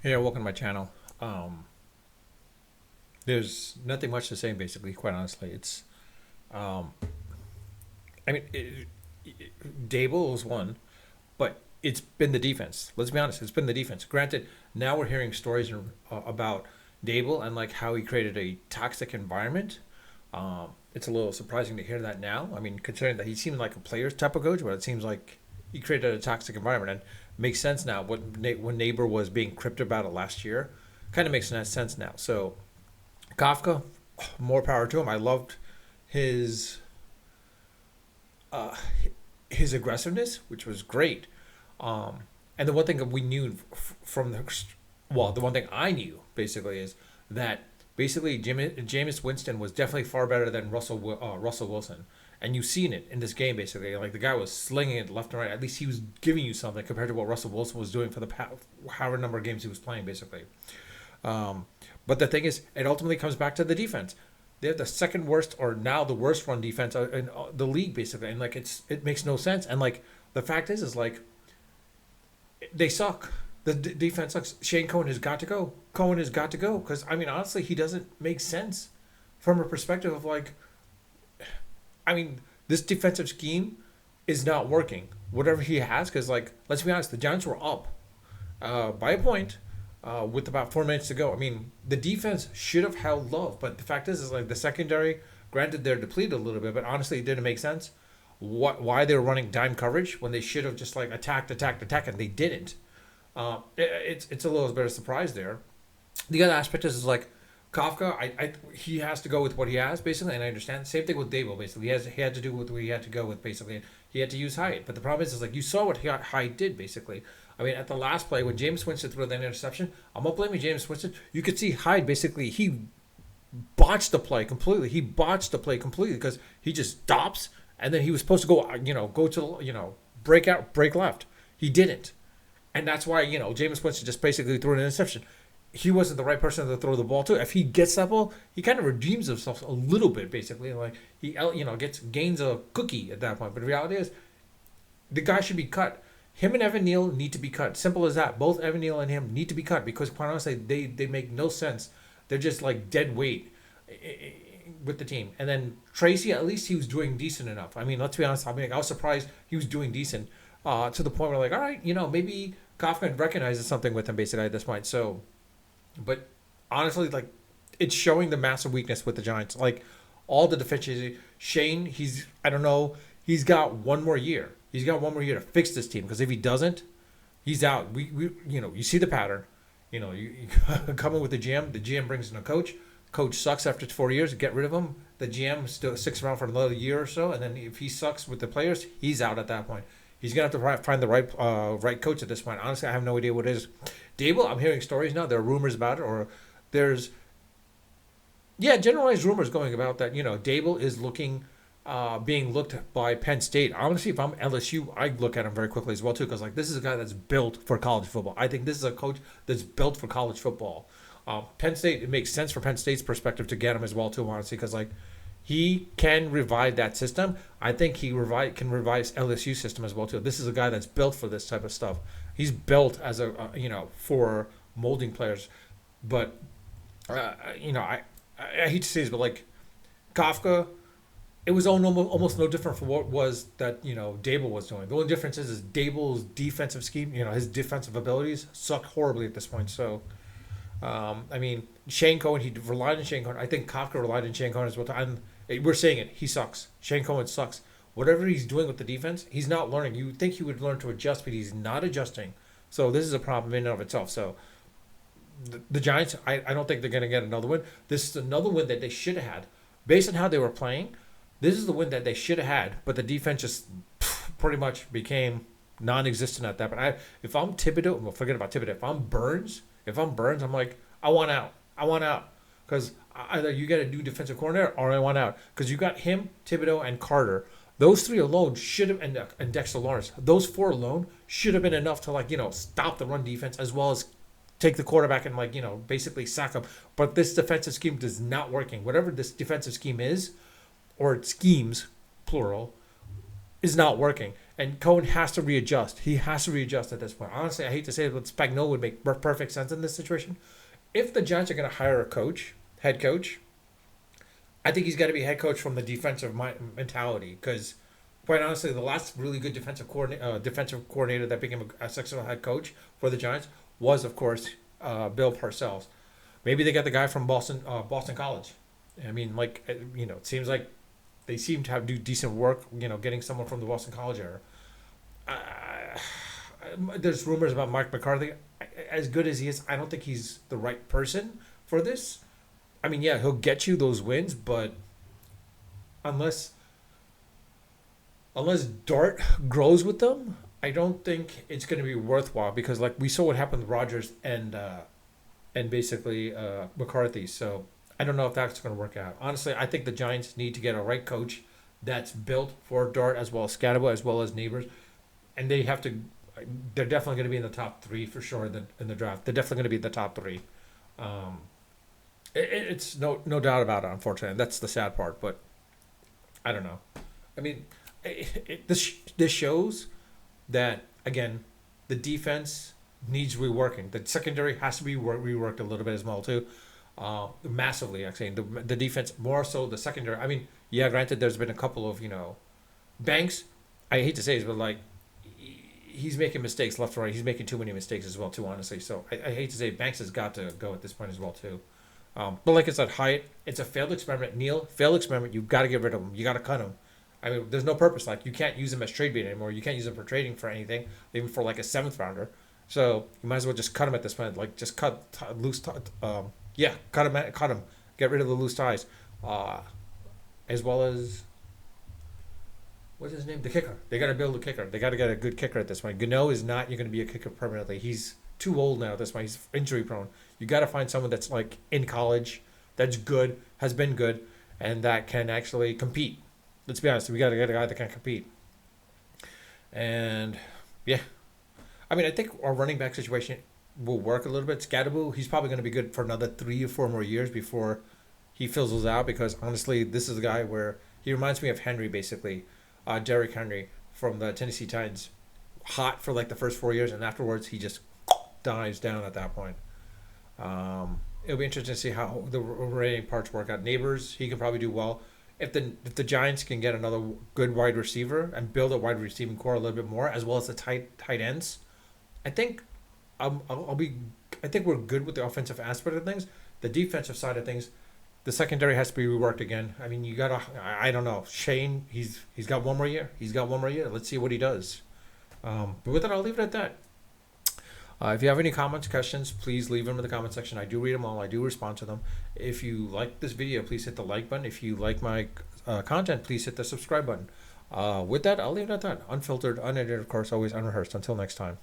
Hey, welcome to my channel. There's nothing much to say, basically. Quite honestly, um, I mean, Dable was one, but it's been the defense. Let's be honest, it's been the defense. Granted, now we're hearing stories about Dable and like how he created a toxic environment. It's a little surprising to hear that now. I mean, considering that he seemed like a player's type of coach, but it seems like he created a toxic environment and makes sense now. When Neighbor was being cryptic about it last year, kind of makes sense now. So Kafka, more power to him. I loved his uh, his aggressiveness, which was great. And the one thing that we knew from the one thing I knew basically is that basically Jameis Winston was definitely far better than Russell Wilson, and you've seen it in this game basically. Like the guy was slinging it left and right. At least he was giving you something compared to what Russell Wilson was doing for the however number of games he was playing basically. Um, but the thing is, it ultimately comes back to the defense. They have the second worst, or now the worst run defense in the league, basically, and like it makes no sense. And like the fact is like they suck. The defense sucks. Shane Cohen has got to go. Cohen has got to go because I mean, honestly, he doesn't make sense from a perspective of like, I mean, this defensive scheme is not working. Whatever he has, because like, let's be honest, the Giants were up by a point with about 4 minutes to go. I mean, the defense should have held love, but the fact is like the secondary. Granted, they're depleted a little bit, but honestly, it didn't make sense. Why they were running dime coverage when they should have just like attacked, and they didn't. It's a little bit of a surprise there. The other aspect is like Kafka. He has to go with what he has basically, and I understand. Same thing with Dable basically. He had to do with what he had to go with basically. He had to use height, but the problem is like you saw what height did basically. I mean, at the last play when James Winston threw that interception, I'm not blaming James Winston. You could see Hyde basically he botched the play completely. He botched the play completely because he just stops and then he was supposed to go, go to, break left. He didn't. And that's why, James Winston just basically threw an interception. He wasn't the right person to throw the ball to. If he gets that ball, he kind of redeems himself a little bit, basically. Like he, gains a cookie at that point. But the reality is, the guy should be cut. Him and Evan Neal need to be cut. Simple as that. Both Evan Neal and him need to be cut because, quite honestly, they make no sense. They're just like dead weight with the team. And then Tracy, at least he was doing decent enough. I mean, let's be honest. I mean, I was surprised he was doing decent to the point where like, all right, maybe Kaufman recognizes something with him basically at this point. So, but honestly, like, it's showing the massive weakness with the Giants. Like, all the deficiencies. Shane, I don't know, he's got one more year. He's got one more year to fix this team because if he doesn't, he's out. You see the pattern. You come in with the GM. The GM brings in a coach. Coach sucks after 4 years. Get rid of him. The GM still sticks around for another year or so, and then if he sucks with the players, he's out at that point. He's gonna have to find the right coach at this point. Honestly, I have no idea what it is. Dable, I'm hearing stories now. There are rumors about it, or there's generalized rumors going about that. Dable is being looked by Penn State. Honestly, if I'm LSU, I look at him very quickly as well too, because like this is a guy that's built for college football. I think this is a coach that's built for college football. Penn State, it makes sense for Penn State's perspective to get him as well too, honestly, because like he can revive that system. I think can revive LSU system as well too. This is a guy that's built for this type of stuff. He's built as for molding players, but I hate to say this, but like Kafka, it was almost no different from what was that Dable was doing. The only difference is Dable's defensive scheme. His defensive abilities suck horribly at this point. So, I mean, Shane Cohen, he relied on Shane Cohen. I think Kafka relied on Shane Cohen as well. And we're saying it. He sucks. Shane Cohen sucks. Whatever he's doing with the defense, he's not learning. You would think he would learn to adjust, but he's not adjusting. So this is a problem in and of itself. So the Giants, I don't think they're going to get another win. This is another win that they should have had. Based on how they were playing, this is the win that they should have had, but the defense just pretty much became non-existent at that. But if I'm Thibodeau, well, forget about Thibodeau. If I'm Burns, I'm like, I want out. I want out because either you get a new defensive coordinator or I want out because you got him, Thibodeau, and Carter. Those three alone should have, and Dexter Lawrence. Those four alone should have been enough to stop the run defense as well as take the quarterback and basically sack him. But this defensive scheme is not working. Whatever this defensive scheme is, or schemes, plural, is not working. And Cohen has to readjust. He has to readjust at this point. Honestly, I hate to say it, but Spagnuolo would make perfect sense in this situation. If the Giants are going to hire a coach, head coach, I think he's got to be head coach from the defensive mentality. Because, quite honestly, the last really good defensive coordinator that became a successful head coach for the Giants was, of course, Bill Parcells. Maybe they got the guy from Boston College. I mean, like, it seems like they seem to have do decent work. Getting someone from the Boston College era. There's rumors about Mike McCarthy. As good as he is, I don't think he's the right person for this. I mean, yeah, he'll get you those wins, but unless Dart grows with them, I don't think it's going to be worthwhile because, like, we saw what happened with Rodgers and basically McCarthy. So I don't know if that's going to work out. Honestly, I think the Giants need to get a right coach that's built for Dart as well as Scatterbo as well as Neighbors, and they have to. They're definitely going to be in the top three for sure in the draft. They're definitely going to be in the top three. Um, it's no doubt about it. Unfortunately, that's the sad part. But I don't know. I mean, this shows that again, the defense needs reworking. The secondary has to be reworked a little bit as well too, massively. Actually, the defense more so the secondary. I mean, yeah, granted, there's been a couple of Banks. I hate to say it, but like he's making mistakes left and right. He's making too many mistakes as well too. Honestly, so I hate to say Banks has got to go at this point as well too. But like I said, Hyatt, it's a failed experiment. Neil, failed experiment. You've got to get rid of him. You got to cut him. I mean, there's no purpose. Like you can't use him as trade bait anymore. You can't use him for trading for anything, even for like a seventh rounder. So you might as well just cut him at this point. Like just cut loose. Yeah, cut him. Cut him. Get rid of the loose ties, as well as what's his name? The kicker. They got to build a kicker. They got to get a good kicker at this point. Gano is not. You're going to be a kicker permanently. He's too old now at this point. He's injury prone. You got to find someone that's like in college, that's good, has been good, and that can actually compete. Let's be honest. We got to get a guy that can compete. And yeah, I mean, I think our running back situation will work a little bit. Scadaboo, he's probably going to be good for another 3 or 4 more years before he fizzles out. Because honestly, this is a guy where he reminds me of Henry, basically, Derrick Henry from the Tennessee Titans. Hot for like the first 4 years, and afterwards he just dives down at that point. It'll be interesting to see how the remaining parts work out. Neighbors, he can probably do well. If the Giants can get another good wide receiver and build a wide receiving core a little bit more, as well as the tight ends, I think I'll be. I think we're good with the offensive aspect of things. The defensive side of things, the secondary has to be reworked again. I mean, you gotta. I don't know. Shane, he's got 1 more year. He's got 1 more year. Let's see what he does. But with that, I'll leave it at that. If you have any comments, questions, please leave them in the comment section. I do read them all. I do respond to them. If you like this video, please hit the like button. If you like my content, please hit the subscribe button. With that, I'll leave it at that. Unfiltered, unedited, of course, always unrehearsed. Until next time.